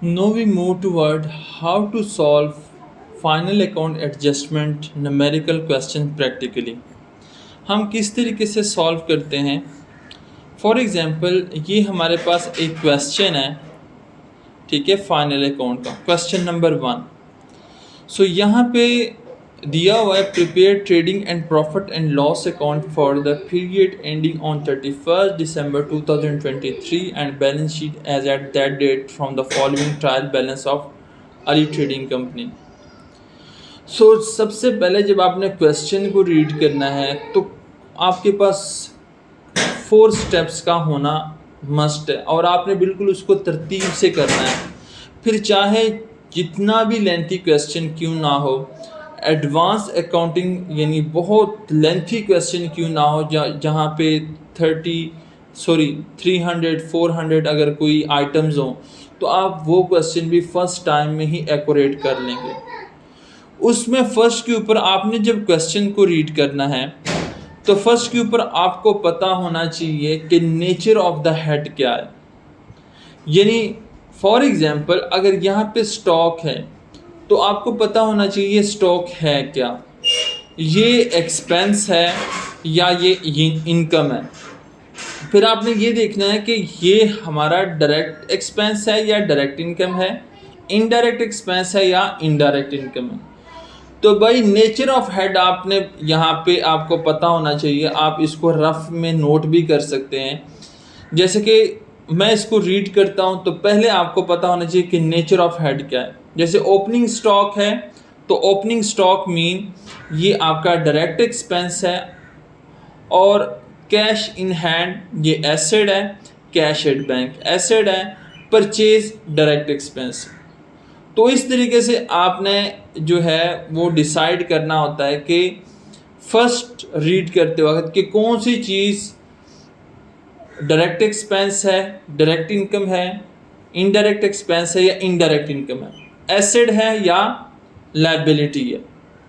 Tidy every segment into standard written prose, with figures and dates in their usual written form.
Now we move toward how to solve final account adjustment numerical question practically. हम किस तरीके से solve करते हैं? फॉर एग्जांपल ये हमारे पास एक क्वेश्चन है, ठीक है, फाइनल अकाउंट का क्वेश्चन नंबर 1। सो यहाँ पे दिया हुआ है prepare trading and profit and loss account for the period ending on 31 December 2023 and balance sheet as at that date from the following trial balance of Ali trading company. So सबसे पहले जब आपने question को रीड करना है तो आपके पास 4 steps का होना मस्ट है और आपने बिल्कुल उसको तरतीब से करना है। फिर चाहे जितना भी लेंथी क्वेश्चन क्यों ना हो, एडवांस अकाउंटिंग यानी बहुत लेंथी क्वेश्चन क्यों ना हो, जहाँ पे 300 400 अगर कोई आइटम्स हों, तो आप वो क्वेश्चन भी फर्स्ट टाइम में ही एक्यूरेट कर लेंगे। उसमें फर्स्ट के ऊपर आपने जब क्वेश्चन को रीड करना है तो फर्स्ट के ऊपर आपको पता होना चाहिए कि नेचर ऑफ द हेड क्या है। यानी फॉर एग्जांपल अगर यहाँ पे स्टॉक है तो आपको पता होना चाहिए स्टॉक है क्या, ये एक्सपेंस है या ये इनकम है। फिर आपने ये देखना है कि ये हमारा डायरेक्ट एक्सपेंस है या डायरेक्ट इनकम है, इनडायरेक्ट एक्सपेंस है या इनडायरेक्ट इनकम है। तो भाई नेचर ऑफ हेड आपने यहाँ पे आपको पता होना चाहिए। आप इसको रफ में नोट भी कर सकते हैं। जैसे कि मैं इसको रीड करता हूँ तो पहले आपको पता होना चाहिए कि नेचर ऑफ हेड क्या है। जैसे ओपनिंग स्टॉक है तो ओपनिंग स्टॉक मीन ये आपका डायरेक्ट एक्सपेंस है, और कैश इन हैंड ये एसेट है, कैश एट बैंक एसेट है, परचेज डायरेक्ट एक्सपेंस। तो इस तरीके से आपने जो है वो डिसाइड करना होता है कि फर्स्ट रीड करते वक्त कि कौन सी चीज़ डायरेक्ट एक्सपेंस है, डायरेक्ट इनकम है, इनडायरेक्ट एक्सपेंस है या इनडायरेक्ट इनकम है, एसेट है या लायबिलिटी है।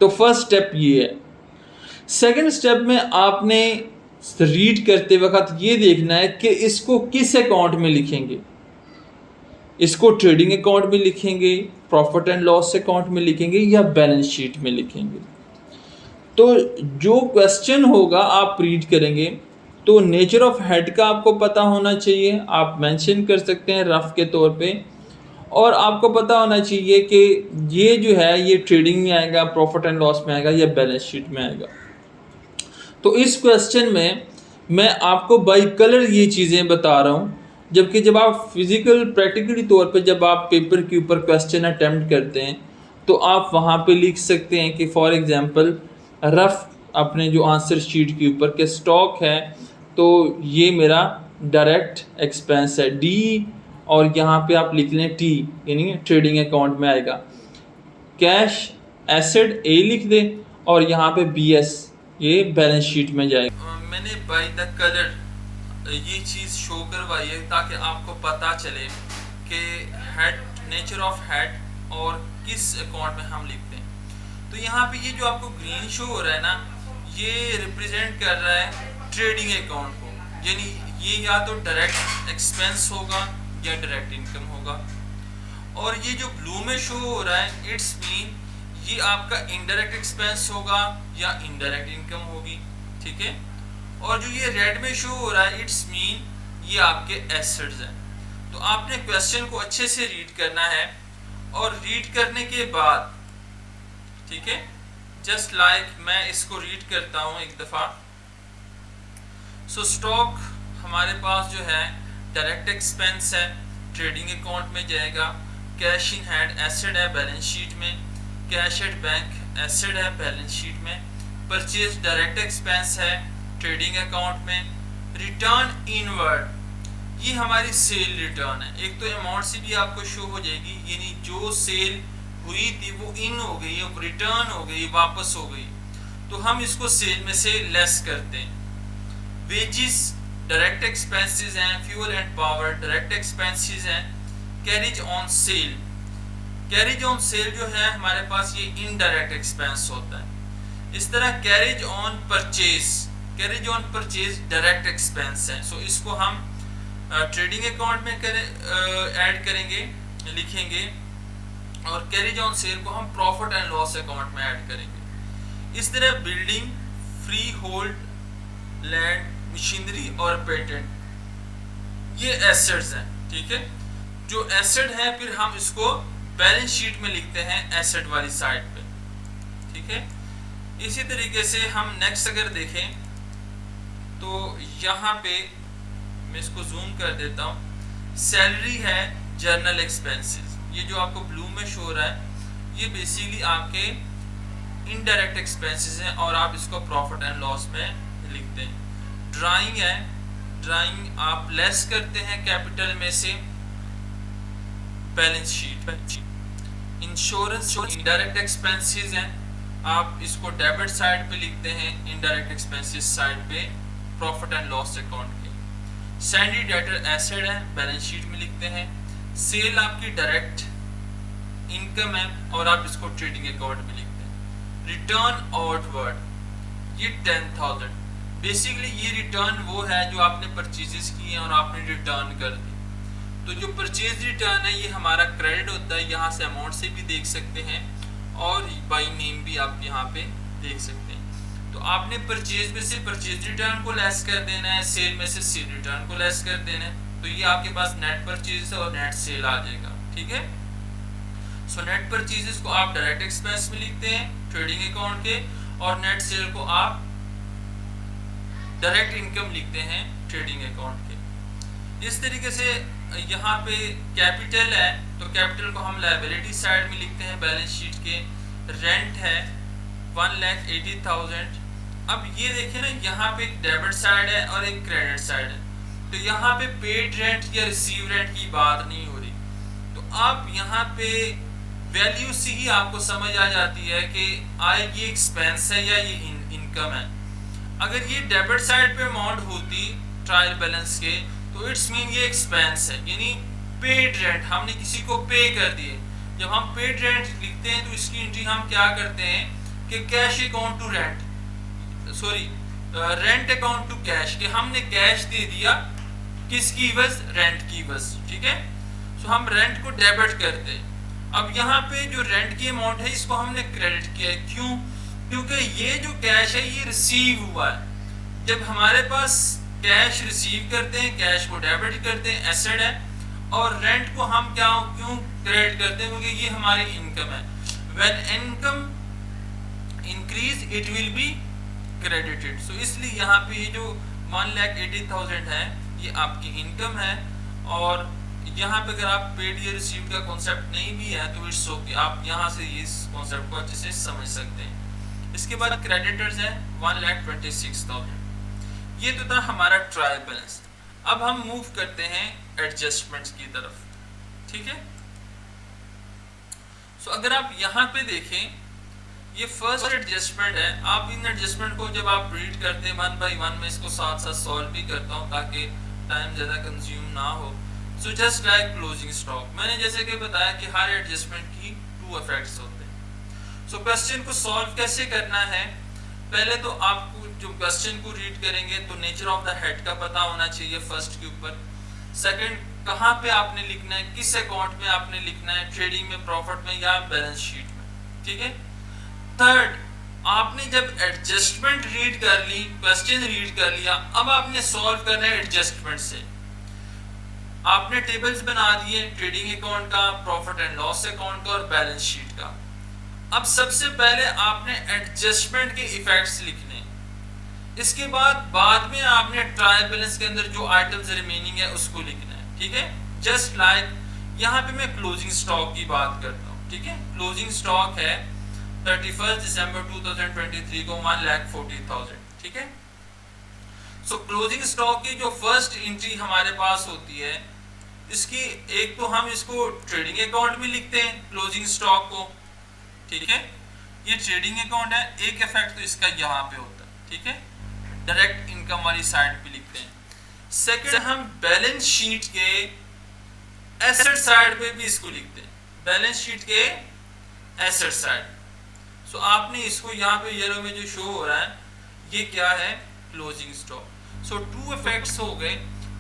तो फर्स्ट स्टेप ये है। सेकंड स्टेप में आपने रीड करते वक्त ये देखना है कि इसको किस अकाउंट में लिखेंगे। इसको ट्रेडिंग अकाउंट में लिखेंगे, प्रॉफिट एंड लॉस अकाउंट में लिखेंगे या बैलेंस शीट में लिखेंगे। तो जो क्वेश्चन होगा आप रीड करेंगे तो नेचर ऑफ हेड का आपको पता होना चाहिए, आप मेंशन कर सकते हैं रफ के तौर पे। और आपको पता होना चाहिए कि ये जो है ये ट्रेडिंग में आएगा, प्रॉफिट एंड लॉस में आएगा या बैलेंस शीट में आएगा। तो इस क्वेश्चन में मैं आपको बाई कलर ये चीज़ें बता रहा हूँ, जबकि जब आप फिज़िकल प्रैक्टिकली तौर पे जब आप पेपर के ऊपर क्वेश्चन अटैम्प्ट करते हैं तो आप वहाँ पे लिख सकते हैं कि फॉर एग्जांपल रफ अपने जो आंसर शीट के ऊपर के स्टॉक है तो ये मेरा डायरेक्ट एक्सपेंस है डी, और यहाँ पे आप लिख लें टी यानी ट्रेडिंग अकाउंट में आएगा। कैश एसेट ए लिख दें और यहाँ पे बी एस ये बैलेंस शीट में जाएगा। मैंने बाय द कलर ये चीज़ शो करवाई है ताकि आपको पता चले कि हेड, नेचर ऑफ हेड और किस अकाउंट में हम लिखते हैं। तो यहाँ पे ये जो आपको ग्रीन शो हो रहा है ना, ये रिप्रेजेंट कर रहा है ट्रेडिंग अकाउंट को, यानी ये या तो डायरेक्ट एक्सपेंस होगा या डायरेक्ट इनकम होगा। और ये जो ब्लू में शो हो रहा है इट्स मीन ये आपका इनडायरेक्ट एक्सपेंस होगा या इनडायरेक्ट इनकम होगी, ठीक है। और जो ये रेड में शो हो रहा है इट्स मीन ये आपके एसेट्स हैं। तो आपने क्वेश्चन को अच्छे से रीड करना है और रीड करने के बाद, ठीक है, जस्ट लाइक मैं इसको रीड करता हूँ एक दफ़ा। सो स्टॉक हमारे पास जो है डायरेक्ट एक्सपेंस है, ट्रेडिंग अकाउंट में जाएगा। कैश इन हैंड एसेट है बैलेंस शीट में, कैश एट बैंक एसेट है बैलेंस शीट में, परचेज डायरेक्ट एक्सपेंस है ट्रेडिंग अकाउंट में। रिटर्न इनवर्ड ये हमारी सेल रिटर्न है। एक तो अमाउंट से भी आपको शो हो जाएगी, यानी जो सेल हुई थी वो इन हो गई, अब रिटर्न हो गई, वापस हो गई, तो हम इसको सेल में से लेस करते हैं। वेजिस डायरेक्ट एक्सपेंसेस हैं, fuel and power direct expenses हैं। Carriage on sale, carriage on sale जो है हमारे पास ये इनडायरेक्ट एक्सपेंस होता है। इस तरह carriage on purchase, carriage on purchase direct expense है। सो इसको हम ट्रेडिंग अकाउंट में ऐड करेंगे लिखेंगे और कैरेज ऑन सेल को हम प्रॉफिट एंड लॉस अकाउंट में ऐड करेंगे। इस तरह building, free hold, land, machinery और पेटेंट ये एसेट्स हैं, ठीक है। जो एसेट है फिर हम इसको बैलेंस शीट में लिखते हैं एसेट वाली साइड पे, ठीक है। इसी तरीके से हम नेक्स्ट अगर देखें तो यहाँ पे मैं इसको जूम कर देता हूँ। सैलरी है, जर्नल एक्सपेंसेस, ये जो आपको ब्लू में शो हो रहा है ये बेसिकली आपके इनडायरेक्ट एक्सपेंसेस हैं और आप इसको प्रॉफिट एंड लॉस में लिखते हैं। ड्राइंग है, ड्राइंग आप लेस करते हैं कैपिटल में से बैलेंस शीट। इंश्योरेंस जो इनडायरेक्ट एक्सपेंसेस हैं आप इसको डेबिट साइड पे लिखते हैं, इनडायरेक्ट एक्सपेंसेस साइड पे प्रॉफिट एंड लॉस अकाउंट के। सैंडी डेटर एसेट है, बैलेंस शीट में लिखते हैं। सेल आपकी डायरेक्ट इनकम है और आप इसको ट्रेडिंग अकाउंट में लिखते हैं। रिटर्न आउटवर्ड ये 10,000, बेसिकली ये रिटर्न वो है जो आपने परचेजेस किए हैं और आपने रिटर्न कर दी। तो जो परचेज रिटर्न है ये हमारा क्रेडिट होता है, यहाँ से अमाउंट से भी देख सकते हैं और बाई नेम भी आप यहाँ पे देख सकते हैं। तो आपने परचेज में से परचेज रिटर्न को लेस कर देना है, सेल में से सेल रिटर्न को लेस कर देना है, तो ये आपके पास नेट परचेज और नेट सेल आ जाएगा, ठीक है। सो नेट परचेजेस को आप डायरेक्ट एक्सपेंस में लिखते हैं ट्रेडिंग अकाउंट के और नेट सेल को आप डायरेक्ट इनकम लिखते हैं ट्रेडिंग अकाउंट के। इस तरीके से यहाँ पे कैपिटल है तो कैपिटल को हम लायबिलिटी साइड में लिखते हैं बैलेंस शीट के। रेंट है 1,80,000। अब ये देखिए ना, यहाँ पे एक डेबिट साइड है और एक क्रेडिट साइड है, तो यहाँ पे पेड रेंट या रिसीव रेंट की बात नहीं हो रही। तो आप यहाँ पे वैल्यू से ही आपको समझ आ जाती है कि ये एक्सपेंस है या ये इनकम है। अगर ये डेबिट साइड पे अमाउंट होती ट्रायल बैलेंस के तो इट्स मीन ये एक्सपेंस है, यानी पेड रेंट हमने किसी को पे कर दिए। जब हम पेड रेंट लिखते हैं तो इसकी एंट्री हम क्या करते हैं कि cash account to rent, sorry rent account to cash, कि हमने कैश दे दिया किसकी बस, रेंट की बस, ठीक है। सो हम रेंट को डेबिट करते हैं। अब यहाँ पे जो रेंट की अमाउंट है इसको हमने क्रेडिट किया है, क्यों? क्योंकि ये जो कैश है ये रिसीव हुआ है। जब हमारे पास कैश रिसीव करते हैं, कैश को डेबिट करते हैं, एसेट है, और रेंट को हम क्यों क्रेडिट करते हैं? क्योंकि ये हमारी इनकम है। When income increase it will be credited. So इसलिए यहाँ पे ये जो 1,80,000 है ये आपकी इनकम है, और यहाँ पे अगर आप पेड या रिसीव का कॉन्सेप्ट नहीं भी है तो इट्स ओके, आप यहाँ से इस कॉन्सेप्ट को अच्छे से समझ सकते हैं। इसके बाद क्रेडिटर्स है 1,26,000। ये तो था हमारा ट्रायल बैलेंस। अब हम मूव करते हैं एडजस्टमेंट्स की तरफ, ठीक है। सो अगर आप यहाँ पे देखें ये फर्स्ट एडजस्टमेंट है। आप इन एडजस्टमेंट को जब आप रीड करते हैं 1 बाय 1 में इसको साथ साथ सॉल्व भी करता हूँ ताकि टाइम ज़्यादा कंज्यूम ना हो। So just like closing stock, मैंने जैसे कि बताया कि हर एडजस्टमेंट की 2 इफेक्ट्स होते हैं। सो क्वेश्चन को सॉल्व कैसे करना है, पहले तो आपको जो क्वेश्चन को रीड करेंगे तो नेचर ऑफ द हेड का पता होना चाहिए फर्स्ट के ऊपर। सेकंड, कहाँ पे आपने लिखना है, किस अकाउंट में आपने लिखना है, ट्रेडिंग में, प्रॉफिट में या बैलेंस शीट में, ठीक है। थर्ड, आपने जब एडजस्टमेंट रीड कर ली, क्वेश्चन रीड कर लिया, अब आपने सॉल्व करना है एडजस्टमेंट से। आपने टेबल्स बना दिए ट्रेडिंग अकाउंट का, प्रॉफिट एंड लॉस अकाउंट का और बैलेंस शीट का। अब सबसे पहले आपने एडजस्टमेंट के इफेक्ट्स लिखने, इसके बाद में आपने ट्रायल बैलेंस के अंदर जो आइटम्स रिमेनिंग है उसको लिखना है, ठीक है। जस्ट लाइक यहाँ पे मैं क्लोजिंग स्टॉक की बात करता हूँ, ठीक है। क्लोजिंग स्टॉक है 31 दिसंबर 2023 को 1,40,000, ठीक है। सो क्लोजिंग स्टॉक की जो फर्स्ट एंट्री हमारे पास होती है, इसकी एक तो हम इसको ट्रेडिंग अकाउंट में लिखते हैं क्लोजिंग स्टॉक को, ठीक है। ये ट्रेडिंग अकाउंट है, एक इफेक्ट तो इसका यहाँ पे होता है, ठीक है, डायरेक्ट इनकम वाली साइड पे लिखते हैं। सेकंड, हम बैलेंस शीट के एसेट साइड पे भी इसको लिखते हैं, बैलेंस शीट के एसेट साइड। सो आपने इसको यहाँ पे येलो में जो शो हो रहा है ये क्या है, क्लोजिंग स्टॉक। सो 2 इफेक्ट्स हो गए,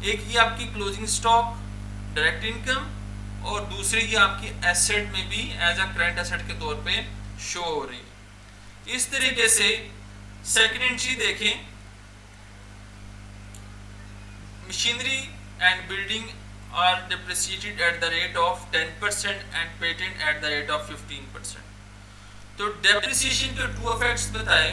एक ये आपकी क्लोजिंग स्टॉक डायरेक्ट इनकम, और दूसरी ये आपकी एसेट में भी एज अ करंट एसेट के तौर पे शो हो रही है। इस तरीके से सेकंड एंट्री देखें, machinery and building are depreciated at the rate of 10% and patent at the rate of 15%। तो डेप्रिसिएशन के टू इफेक्ट्स बताए,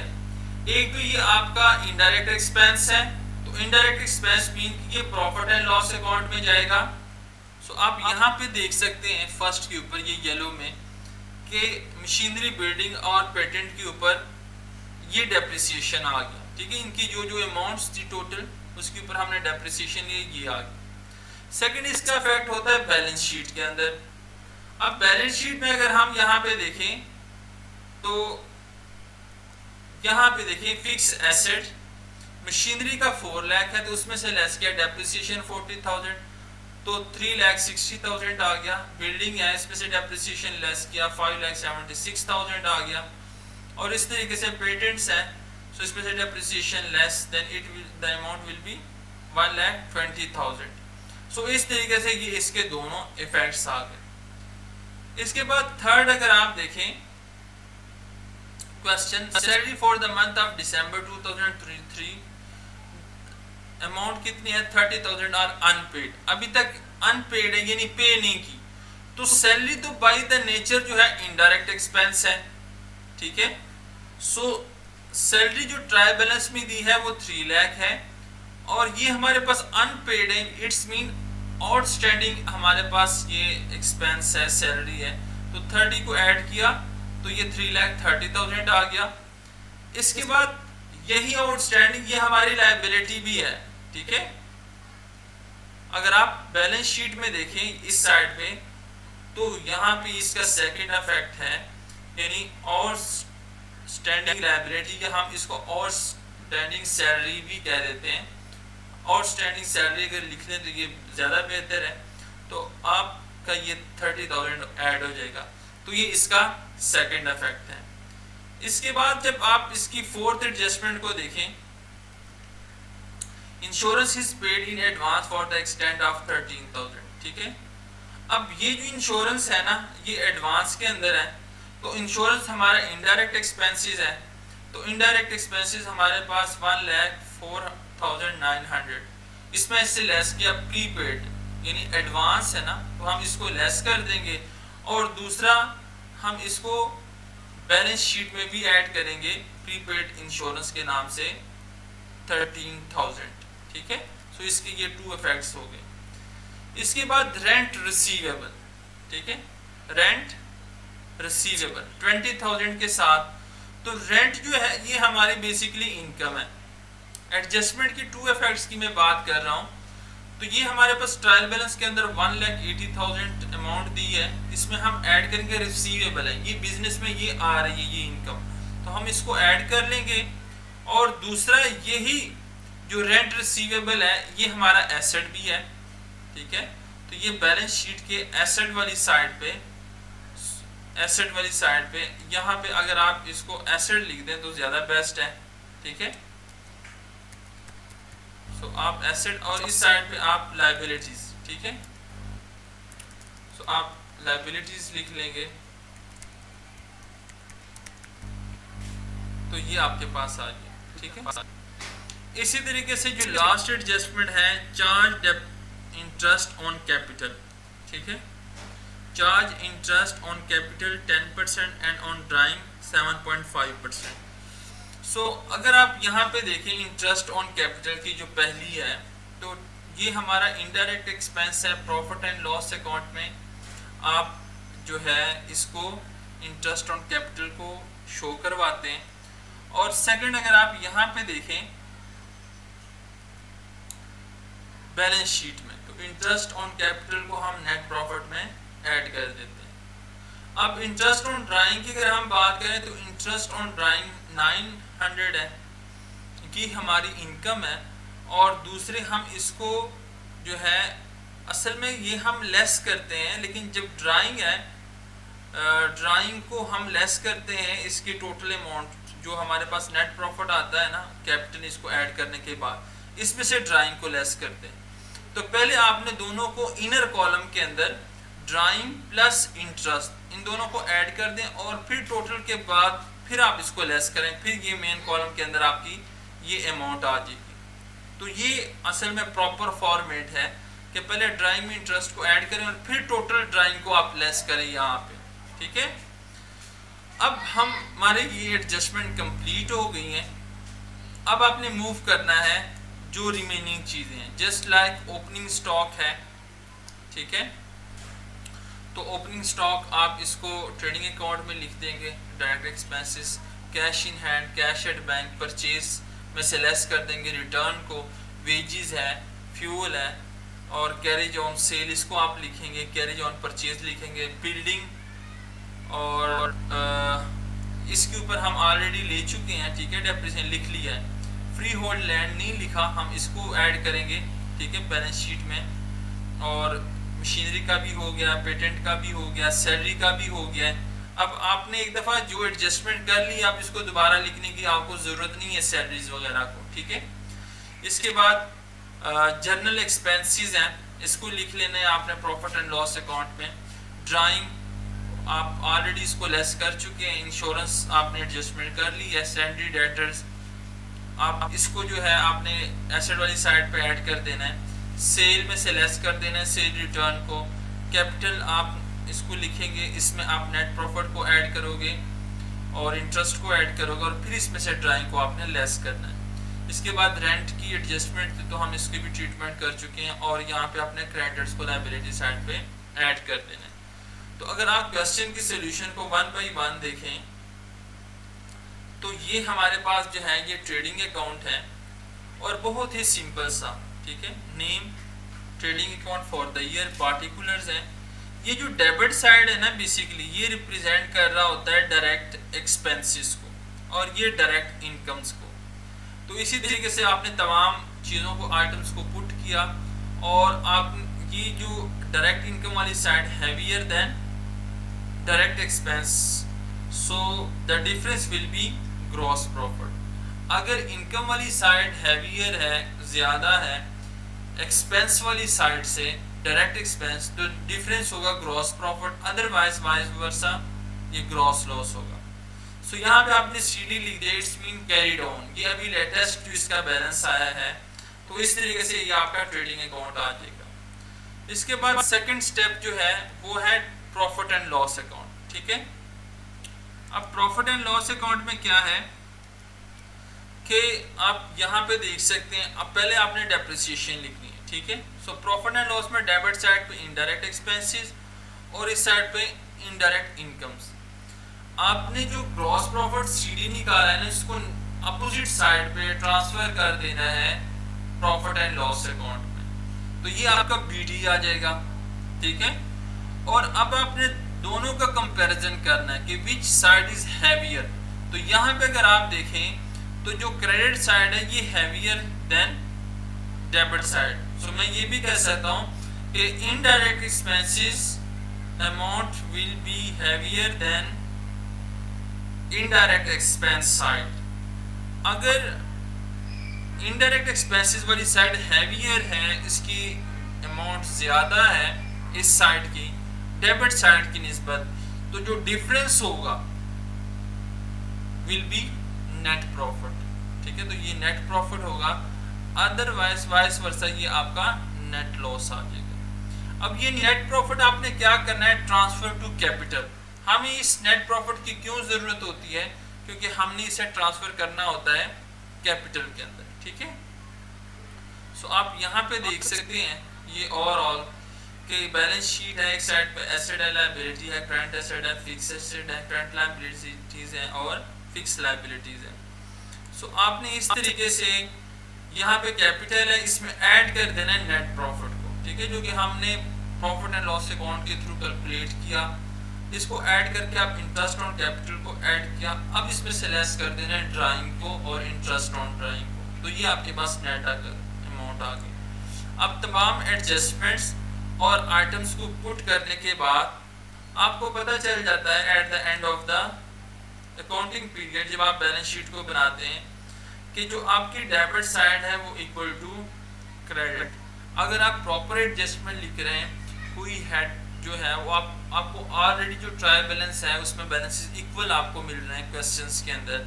एक तो ये आपका इनडायरेक्ट एक्सपेंस है, तो इनडायरेक्ट एक्सपेंस मीन कि ये प्रॉफिट एंड लॉस अकाउंट में जाएगा। सो आप यहाँ पे देख सकते हैं फर्स्ट के ऊपर ये येलो में कि मशीनरी बिल्डिंग और पेटेंट के ऊपर ये डेप्रिसिएशन आ गया, ठीक है। इनकी जो जो अमाउंट्स थी टोटल उसके ऊपर हमने डेप्रिसिएशन ये आ गया। सेकंड इसका इफेक्ट होता है बैलेंस शीट के अंदर। अब बैलेंस शीट में अगर हम यहाँ पे देखें तो यहाँ पे देखिए फिक्स एसेट मशीनरी का 4 लाख है, तो उसमें से लेस किया डेप्रिसिएशन 40,000, तो 3,60,000 आ गया। बिल्डिंग है, इसमें से डेप्रिसिएशन लेस किया 5,76,000 आ गया। और इस तरीके से पेटेंट्स है, सो इसमें से depreciation less than it will the amount will be 1,20,000। सो इस तरीके से ये इसके दोनों इफेक्ट्स आ गए। इसके बाद थर्ड अगर आप देखें question, salary for the month of December 2023 amount कितनी है 30,000 और अनपेड, अभी तक अनपेड है यानी पे नहीं की। तो सैलरी तो बाय द नेचर जो है इनडायरेक्ट एक्सपेंस है, ठीक है। सो सैलरी जो ट्रायल बैलेंस में दी है वो 3 लाख है और ये हमारे पास अनपेड है, इट्स मीन आउटस्टैंडिंग हमारे पास ये एक्सपेंस है, सैलरी है। तो 30 को ऐड किया तो ये 3,30,000 आ गया। इसके बाद यही आउटस्टैंडिंग ये हमारी लायबिलिटी भी है, ठीक है। अगर आप बैलेंस शीट में देखें इस साइड पे तो यहाँ पे इसका सेकंड इफेक्ट है, यानी और स्टैंडिंग लायबिलिटी के हम इसको और स्टैंडिंग सैलरी भी कह देते हैं। और स्टैंडिंग सैलरी अगर लिख लें तो ये ज़्यादा बेहतर है, तो आपका ये 30,000 ऐड हो जाएगा। तो ये इसका सेकंड इफेक्ट है। इसके बाद जब आप इसकी फोर्थ एडजस्टमेंट को देखें, insurance is paid in advance for the extent of 13,000, ठीक है। अब ये जो इंश्योरेंस है ना ये एडवांस के अंदर है, तो इंश्योरेंस हमारा इनडायरेक्ट एक्सपेंसेस है, तो इनडायरेक्ट एक्सपेंसेस हमारे पास 1,04,900, इसमें इससे लेस किया प्रीपेड यानी एडवांस है ना, तो हम इसको लेस कर देंगे। और दूसरा हम इसको बैलेंस शीट में भी ऐड करेंगे प्रीपेड इंश्योरेंस के नाम से 13,000, ठीक है। सो इसके ये 2 इफेक्ट्स हो गए। इसके बाद रेंट रिसीवेबल, ठीक है, रेंट रिसीवेबल 20,000 के साथ। तो रेंट जो है ये हमारी बेसिकली इनकम है। एडजस्टमेंट की 2 इफेक्ट्स की मैं बात कर रहा हूँ। तो ये हमारे पास ट्रायल बैलेंस के अंदर 1,80,000 अमाउंट दी है, इसमें हम ऐड करेंगे रिसीवेबल है, ये बिजनेस में ये आ रही है ये इनकम, तो हम इसको ऐड कर लेंगे। और दूसरा यही जो रेंट रिसीवेबल है ये हमारा एसेट भी है, ठीक है। तो ये बैलेंस शीट के एसेट वाली साइड पे यहाँ पे अगर आप इसको एसेट लिख दें तो ज़्यादा बेस्ट है, ठीक है। सो आप एसेट और इस साइड पे आप लायबिलिटीज, ठीक है। सो आप लायबिलिटीज लिख लेंगे तो ये आपके पास आ गया, ठीक है। इसी तरीके से जो लास्ट एडजस्टमेंट है चार्ज इंटरेस्ट ऑन कैपिटल, ठीक है। Charge interest on capital 10% and on drawing 7.5%। सो अगर आप यहाँ पे देखें इंटरेस्ट ऑन कैपिटल की जो पहली है, तो ये हमारा इनडायरेक्ट एक्सपेंस है। प्रॉफिट एंड लॉस अकाउंट में आप जो है इसको इंटरेस्ट ऑन कैपिटल को शो करवाते हैं। और सेकंड अगर आप यहाँ पे देखें बैलेंस शीट में, तो इंटरेस्ट ऑन कैपिटल को हम नेट प्रॉफिट में ऐड कर देते हैं। अब इंटरेस्ट ऑन ड्राइंग की अगर हम बात करें तो इंटरेस्ट ऑन ड्राइंग 900 है कि हमारी इनकम है। और दूसरे हम इसको जो है असल में ये हम लेस करते हैं, लेकिन जब ड्राइंग है ड्राइंग को हम लेस करते हैं इसकी टोटल अमाउंट जो हमारे पास नेट प्रॉफिट आता है ना कैपिटल इसको ऐड करने के बाद, इसमें से ड्राइंग को लेस करते हैं। तो पहले आपने दोनों को इनर कॉलम के अंदर ड्राइंग प्लस इंटरेस्ट इन दोनों को ऐड कर दें और फिर टोटल के बाद फिर आप इसको लेस करें, फिर ये मेन कॉलम के अंदर आपकी ये अमाउंट आ जाएगी। तो ये असल में प्रॉपर फॉर्मेट है कि पहले ड्राइंग में इंटरेस्ट को ऐड करें और फिर टोटल ड्राइंग को आप लेस करें यहाँ पे, ठीक है। अब हमारे ये एडजस्टमेंट कंप्लीट हो गई हैं। अब आपने मूव करना है जो रिमेनिंग चीज़ें हैं, जस्ट लाइक ओपनिंग स्टॉक है, ठीक है। तो ओपनिंग स्टॉक आप इसको ट्रेडिंग अकाउंट में लिख देंगे, direct expenses, cash in hand, cash at bank, purchase में से लेस कर देंगे रिटर्न को, वेजेस है, फ्यूल है और कैरेज ऑन सेल इसको आप लिखेंगे, कैरेज ऑन परचेज लिखेंगे, बिल्डिंग और इसके ऊपर हम ऑलरेडी ले चुके हैं, ठीक है, डेप्रिसिएशन लिख लिया है। फ्री होल्ड लैंड नहीं लिखा, हम इसको ऐड करेंगे, ठीक है, बैलेंस शीट में। और मशीनरी का भी हो गया, पेटेंट का भी हो गया, सैलरी का भी हो गया। अब आपने एक दफ़ा जो एडजस्टमेंट कर ली, आप इसको दोबारा लिखने की आपको ज़रूरत नहीं है सैलरीज वगैरह को, ठीक है। इसके बाद जर्नल एक्सपेंसेस हैं, इसको लिख लेना है आपने प्रॉफिट एंड लॉस अकाउंट में। ड्राइंग आप ऑलरेडी इसको लेस कर चुके हैं, इंश्योरेंस आपने एडजस्टमेंट कर ली है, सैलरी डेटर्स आप इसको जो है आपने एसेट वाली साइड पे ऐड कर देना है, सेल में से लेस कर देना है सेल रिटर्न को। कैपिटल आप इसको लिखेंगे, इसमें आप नेट प्रॉफिट को ऐड करोगे और इंटरेस्ट को ऐड करोगे और फिर इसमें से ड्राइंग को आपने लेस करना है। इसके बाद रेंट की एडजस्टमेंट थी तो हम इसकी भी ट्रीटमेंट कर चुके हैं और यहाँ पे अपने क्रेडिटर्स को लायबिलिटी साइड पे ऐड कर देना है। तो अगर आप क्वेश्चन की सोल्यूशन को 1 बाई 1 देखें तो ये हमारे पास जो है ये ट्रेडिंग अकाउंट है और बहुत ही सिंपल सा, ठीक है। Name, trading account for the year, particulars हैं। ये जो डेबिट साइड है ना, बेसिकली ये रिप्रेजेंट कर रहा होता है डायरेक्ट एक्सपेंसेस को और ये डायरेक्ट इनकम्स को। तो इसी तरीके से आपने तमाम चीज़ों को, आइटम्स को पुट किया और आप ये जो डायरेक्ट इनकम वाली side heavier than direct expense, so the difference will be gross profit. अगर इनकम वाली साइड हैवियर है, ज़्यादा है एक्सपेंस वाली साइड से, डायरेक्ट एक्सपेंस, तो डिफरेंस होगा gross profit, otherwise vice versa ये ग्रॉस लॉस होगा। सो यहाँ पे आपने सीडी लिख दिया, इट्स मीन कैरीड ऑन, ये अभी लेटेस्ट जो इसका बैलेंस आया है। तो इस तरीके से ये आपका ट्रेडिंग अकाउंट आ जाएगा। इसके बाद सेकंड स्टेप जो है वो है प्रॉफिट एंड लॉस अकाउंट, ठीक है। अब प्रॉफिट एंड लॉस अकाउंट में क्या है कि आप यहाँ पे देख सकते हैं, अब पहले आपने डेप्रिसिएशन लिखनी है, ठीक है। सो प्रॉफिट एंड लॉस में डेबिट साइड पे इनडायरेक्ट एक्सपेंसेस और इस साइड पे इनडायरेक्ट इनकम्स। आपने जो ग्रॉस प्रॉफिट सीडी निकाला है ना, इसको अपोजिट साइड पे ट्रांसफर कर देना है प्रॉफिट एंड लॉस अकाउंट में, तो ये आपका बीडी आ जाएगा, ठीक है। और अब आपने दोनों का कंपैरिजन करना है कि विच साइड इज हैवियर। तो यहाँ पे अगर आप देखें तो जो क्रेडिट साइड है ये हैवियर देन डेबिट साइड। सो मैं ये भी कह सकता हूँ कि indirect expenses amount will be heavier than indirect expense side. अगर इनडायरेक्ट एक्सपेंसेस वाली साइड हैवियर है, इसकी अमाउंट ज़्यादा है इस साइड की डेबिट साइड की निस्बत, तो जो डिफरेंस होगा विल बी नेट प्रॉफिट, ठीक है। तो ये नेट प्रॉफिट होगा, अदरवाइज वाइस वर्सा ये आपका नेट लॉस आ जाएगा। अब ये नेट प्रॉफिट आपने क्या करना है, ट्रांसफर टू कैपिटल। हमें इस नेट प्रॉफिट की क्यों ज़रूरत होती है, क्योंकि हमने इसे ट्रांसफ़र करना होता है कैपिटल के अंदर, ठीक है। सो आप यहाँ पे देख सकते हैं ये ओवरऑल कि बैलेंस शीट है, एक साइड पे एसेट है, लायबिलिटी है, करंट एसेट है, फिक्स एसेट है, करंट लायबिलिटीज है और फिक्स लायबिलिटीज है। सो आपने इस तरीके से यहाँ पे कैपिटल है, इसमें ऐड कर देना है नेट प्रॉफिट को, ठीक है, जो कि हमने प्रॉफिट एंड लॉस अकाउंट के थ्रू कैलकुलेट किया। इसको ऐड करके आप इंटरेस्ट ऑन कैपिटल को ऐड किया, अब इसमें से लेस कर देना है ड्राइंग को और इंटरेस्ट ऑन ड्राइंग को, तो ये आपके पास नेट अमाउंट आ गई। अब तमाम एडजस्टमेंट्स और आइटम्स को पुट करने के बाद आपको पता चल जाता है at the end of the accounting period, जब आप बैलेंस शीट को बनाते हैं, कि जो आपकी डेबिट साइड है वो इक्वल टू क्रेडिट। अगर आप प्रॉपर एडजस्टमेंट लिख रहे हैं, वी हैड जो है वो आपको ऑलरेडी जो ट्रायल बैलेंस है उसमें बैलेंसेस इक्वल आपको मिल रहे हैं क्वेश्चंस के अंदर,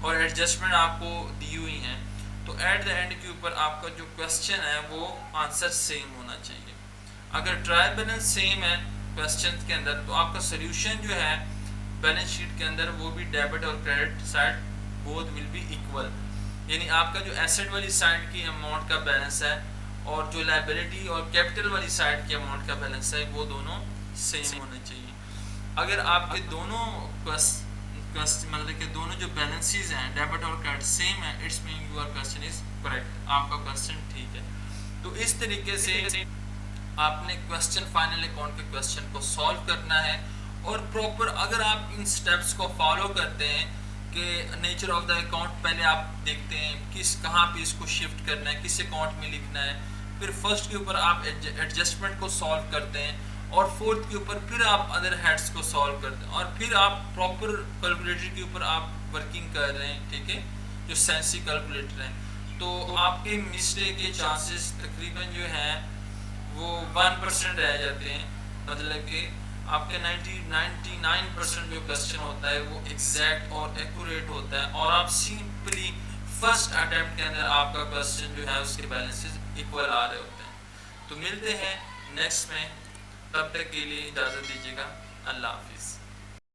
और एडजस्टमेंट आपको दी हुई हैं, तो एट द एंड के ऊपर आपका जो क्वेश्चन है वो आंसर सेम होना चाहिए। अगर ट्रायल बैलेंस सेम है क्वेश्चन के अंदर, तो आपका सोल्यूशन जो है बैलेंस शीट के अंदर वो भी डेबिट और credit side both will be equal, यानी आपका जो एसेट वाली साइड की अमाउंट का बैलेंस है और जो लायबिलिटी और कैपिटल वाली साइड की अमाउंट का बैलेंस है वो दोनों सेम होने चाहिए। अगर आपके दोनों मतलब कि दोनों जो बैलेंसेस हैं डेबिट और क्रेडिट सेम है, it's mean your question is correct, आपका क्वेश्चन ठीक है। तो इस तरीके से आपने क्वेश्चन फाइनल अकाउंट के क्वेश्चन को सॉल्व करना है, और प्रॉपर अगर आप इन स्टेप्स को फॉलो करते हैं कि नेचर ऑफ द अकाउंट पहले आप देखते हैं किस कहाँ पे इसको शिफ्ट करना है, किस अकाउंट में लिखना है, फिर फर्स्ट के ऊपर आप एडजस्टमेंट को सॉल्व करते हैं, और फोर्थ के ऊपर फिर आप अदर हेड्स को सॉल्व करते हैं, और फिर आप प्रॉपर कैलकुलेटर के ऊपर आप वर्किंग कर रहे हैं, ठीक है, जो सेंसी कैलकुलेटर है, तो आपके मिस्टेक के चांसेस तकरीबन जो हैं वो 1% रह जाते हैं। मतलब कि आपके 99% जो क्वेश्चन होता है वो एग्जैक्ट और एक्यूरेट होता है, और आप सिंपली फर्स्ट अटेम्प्ट के अंदर आपका क्वेश्चन जो है उसके बैलेंसेस इक्वल आ रहे होते हैं। तो मिलते हैं नेक्स्ट में, तब तक के लिए इजाज़त दीजिएगा, अल्लाह हाफिज़।